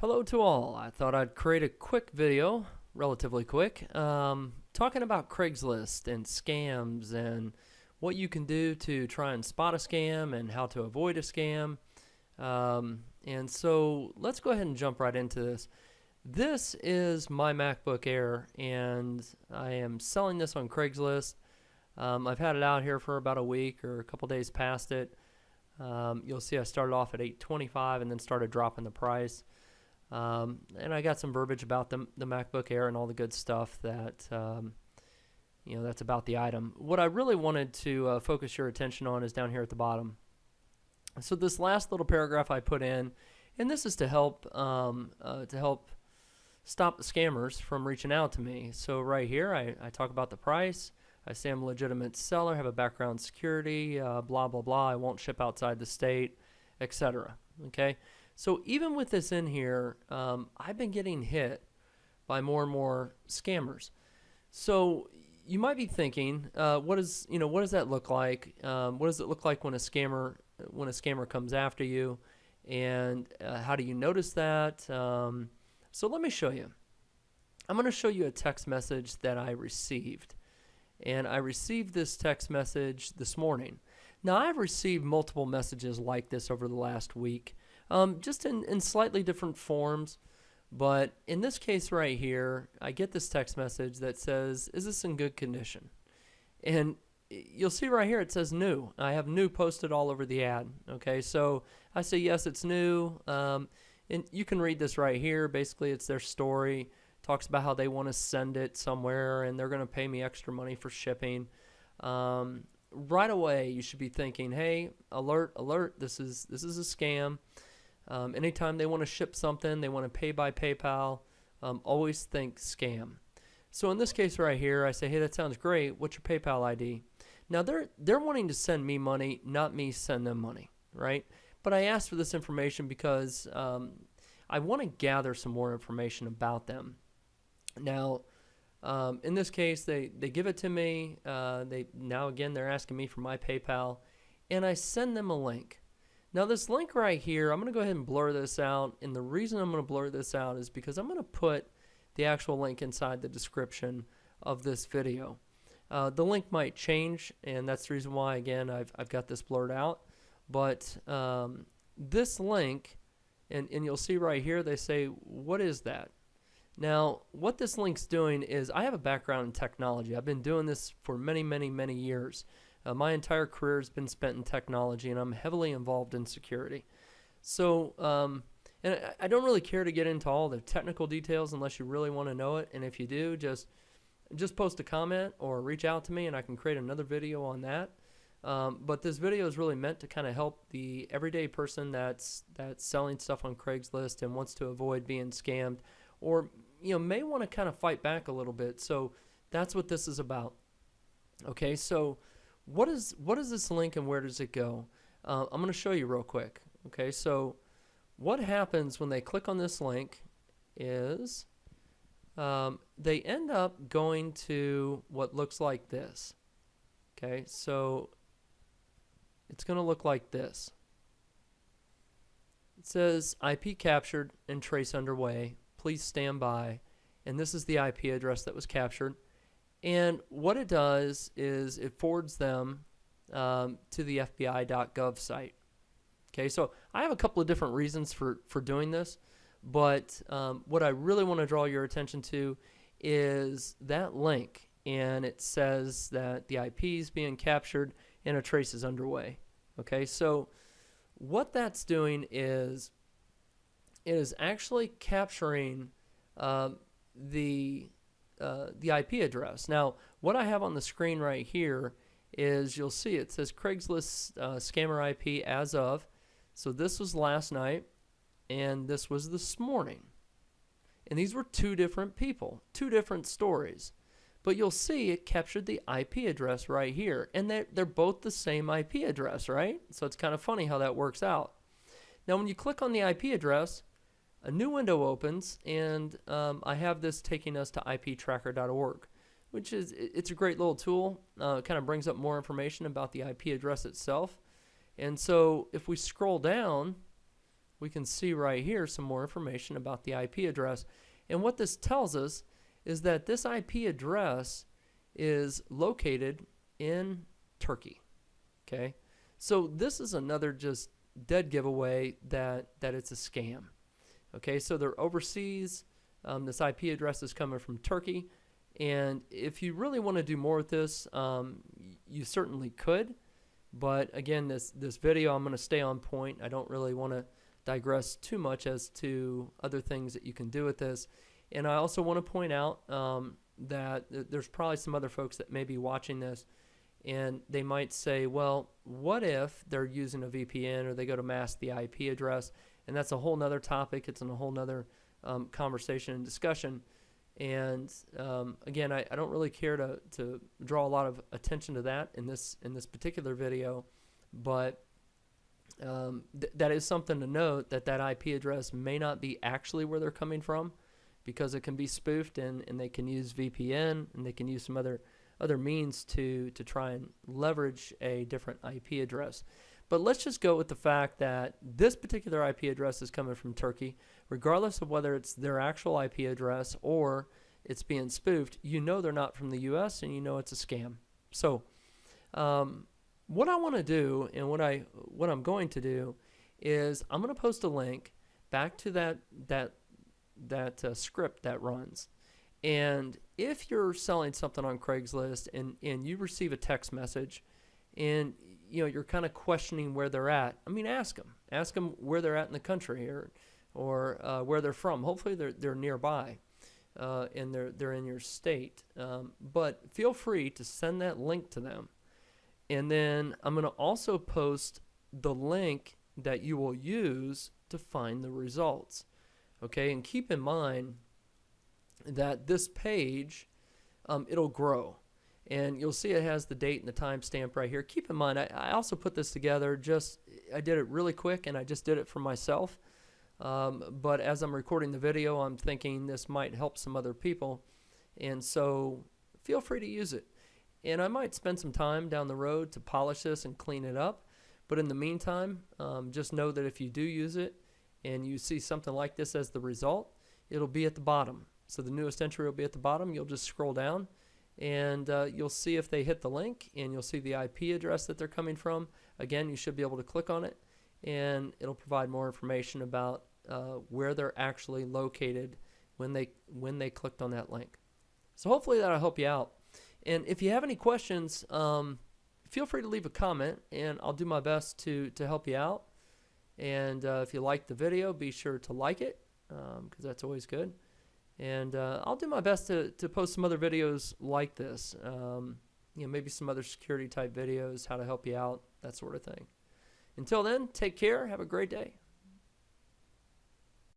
Hello to all. I thought I'd create a quick video, relatively quick, talking about Craigslist and scams and what you can do to try and spot a scam and how to avoid a scam. And so let's go ahead and jump right into this. This is my MacBook Air, and I am selling this on Craigslist. I've had it out here for about a week or a couple days past it. You'll see I started off at $825 and then started dropping the price. And I got some verbiage about the MacBook Air and all the good stuff that that's about the item. What I really wanted to focus your attention on is down here at the bottom. So this last little paragraph I put in, and this is to help stop the scammers from reaching out to me. So right here I talk about the price. I say I'm a legitimate seller, have a background security, blah blah blah. I won't ship outside the state, etc. Okay. So even with this in here, I've been getting hit by more and more scammers. So you might be thinking, what does that look like? What does it look like when a scammer comes after you, and how do you notice that? So let me show you. I'm going to show you a text message that I received, and I received this text message this morning. Now I've received multiple messages like this over the last week. Just in slightly different forms, but in this case right here, I get this text message that says, "Is this in good condition?" And you'll see right here it says new. I have new posted all over the ad. Okay, so I say yes, it's new, and you can read this right here. Basically, it's their story. Talks about how they want to send it somewhere and they're going to pay me extra money for shipping. Right away, you should be thinking, "Hey, alert, alert! This is a scam." Anytime they want to ship something, they want to pay by PayPal, always think scam. So in this case right here, I say, "Hey, that sounds great. What's your PayPal ID?" Now they're wanting to send me money, not me send them money, right? But I asked for this information because I want to gather some more information about them. Now, in this case, they give it to me. They're asking me for my PayPal, and I send them a link. Now this link right here, I'm going to go ahead and blur this out, and the reason I'm going to blur this out is because I'm going to put the actual link inside the description of this video. The link might change, and that's the reason why, again, I've got this blurred out. But this link, and you'll see right here, they say, "What is that?" Now, what this link's doing is, I have a background in technology. I've been doing this for many, many, many years. My entire career has been spent in technology, and I'm heavily involved in security. So, and I don't really care to get into all the technical details unless you really want to know it. And if you do, just post a comment or reach out to me, and I can create another video on that. But this video is really meant to kind of help the everyday person that's selling stuff on Craigslist and wants to avoid being scammed, or may want to kind of fight back a little bit. So that's what this is about. Okay, so what is this link and where does it go? I'm going to show you real quick. Okay, so what happens when they click on this link is they end up going to what looks like this. Okay, so it's going to look like this. It says IP captured and trace underway. Please stand by. And this is the IP address that was captured. And what it does is it forwards them to the FBI.gov site. Okay, so I have a couple of different reasons for doing this, but what I really want to draw your attention to is that link, and it says that the IP is being captured and a trace is underway. Okay, so what that's doing is it is actually capturing the IP address. Now, what I have on the screen right here is, you'll see it says Craigslist scammer IP as of. So this was last night, and this was this morning. And these were two different people, two different stories. But you'll see it captured the IP address right here. And they're both the same IP address, right? So it's kind of funny how that works out. Now, when you click on the IP address, a new window opens, and I have this taking us to iptracker.org, which it's a great little tool. It kind of brings up more information about the IP address itself. And so if we scroll down, we can see right here some more information about the IP address. And what this tells us is that this IP address is located in Turkey. Okay, so this is another just dead giveaway that it's a scam. Okay, so they're overseas. This IP address is coming from Turkey, and if you really want to do more with this, you certainly could. But again, this video, I'm going to stay on point. I don't really want to digress too much as to other things that you can do with this. And I also want to point out that there's probably some other folks that may be watching this, and they might say, well, what if they're using a VPN or they go to mask the IP address? And that's a whole nother topic. It's in a whole nother conversation and discussion. And again, I don't really care to draw a lot of attention to that in this particular video, but that is something to note, that IP address may not be actually where they're coming from, because it can be spoofed, and they can use VPN, and they can use some other means to try and leverage a different IP address. But let's just go with the fact that this particular IP address is coming from Turkey. Regardless of whether it's their actual IP address or it's being spoofed, you know they're not from the US, and you know it's a scam. So what I want to do, and what I'm going to do, is I'm going to post a link back to that script that runs. And if you're selling something on Craigslist and you receive a text message, and you're kind of questioning where they're at, I mean, ask them where they're at in the country, or where they're from. Hopefully they're nearby, and they're in your state. But feel free to send that link to them, and then I'm going to also post the link that you will use to find the results. Okay, and keep in mind that this page, it'll grow, and you'll see it has the date and the timestamp right here. Keep in mind, I also put this together, I did it really quick, and I just did it for myself. But as I'm recording the video, I'm thinking this might help some other people, and so feel free to use it. And I might spend some time down the road to polish this and clean it up, but in the meantime, just know that if you do use it and you see something like this as the result, it'll be at the bottom. So the newest entry will be at the bottom. You'll just scroll down, and you'll see if they hit the link, and you'll see the IP address that they're coming from. Again, you should be able to click on it, and it'll provide more information about where they're actually located when they clicked on that link. So hopefully that'll help you out. And if you have any questions, feel free to leave a comment, and I'll do my best to help you out. And if you like the video, be sure to like it, because that's always good. And I'll do my best to post some other videos like this, maybe some other security type videos, how to help you out, that sort of thing. Until then, take care. Have a great day.